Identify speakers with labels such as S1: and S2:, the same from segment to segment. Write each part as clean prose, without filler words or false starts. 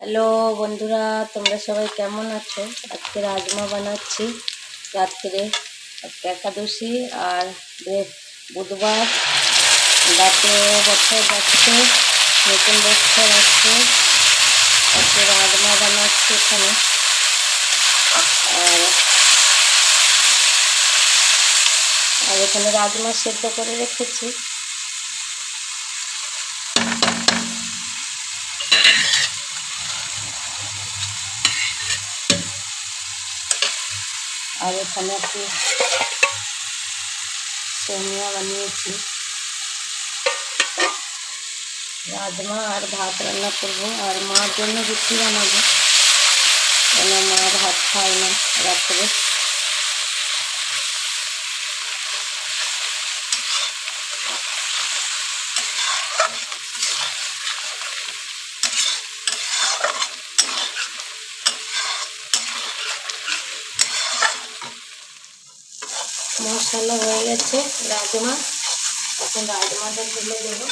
S1: Hello বন্ধুরা, তোমরা সবাই কেমন আছো? আজকে রাজমা বানাচ্ছি রাত্রে। আজকে একাদশী আর বুধবার, রাতে বছর যাচ্ছে, নতুন বছর আসছে। আজকে রাজমা বানাচ্ছি এখানে। আর এখানে রাজমা সেদ্ধ করে রেখেছি। আর এখানে একটু সেমিয়া বানিয়েছি। রাজমা আর ভাত রান্না করবো, আর মার জন্য রুটি বানাবো, কেন মা ভাত খায় না রাত্রে। মশলা হয়ে গেছে রাজমা, এখন রাজমাটা ঢেলে দেবো।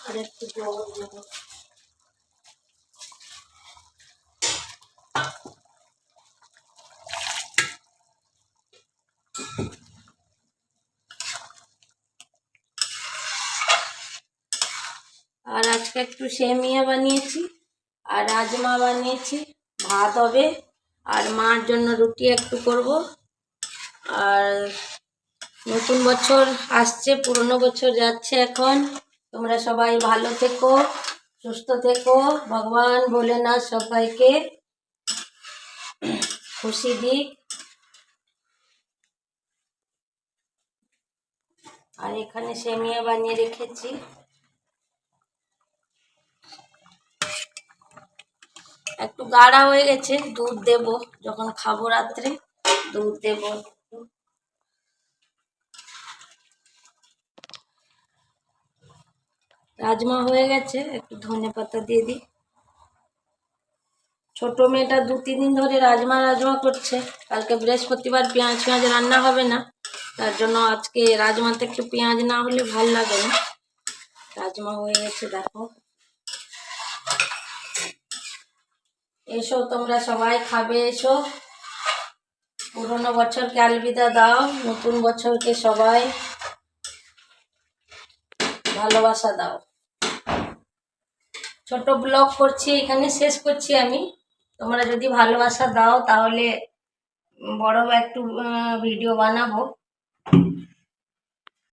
S1: আর একটু জল দেবো। আর আজকে একটু সেমিয়া বানিয়েছি আর রাজমা বানিয়েছি, ভাত হবে। আর মার জন্য রুটি একটু করব। আর নতুন বছর আসছে, পুরনো বছর যাচ্ছে এখন। তোমরা সবাই ভালো থেকো, সুস্থ থেকো। ভগবান ভোলেনাথ সবাইকে খুশি দিক। আর এখানে সেমিয়া বানিয়ে রেখেছি। একটু গাঢ়া হয়ে গেছে, দুধ দেব যখন খাবো রাত্রে, দুধ দেব। রাজমা হয়ে গেছে, একটু ধনে পাতা দিয়ে দিই। ছোট মেয়েটা 2-3 দিন ধরে রাজমা করছে। কালকে বৃহস্পতিবার, পেঁয়াজ রান্না হবে না, তার জন্য আজকে রাজমাতে একটু পেঁয়াজ না হলে ভাল লাগে না। রাজমা হয়ে গেছে, দেখো। এসো তোমরা সবাই খাবে, এসো। পুরনো বছরকে আলবিদা দাও, নতুন বছরকে সবাই ভালোবাসা দাও। ছোট ব্লগ করছি, এখানে শেষ করছি আমি। তোমরা যদি ভালোবাসা দাও তাহলে বড় একটু ভিডিও বানাবো।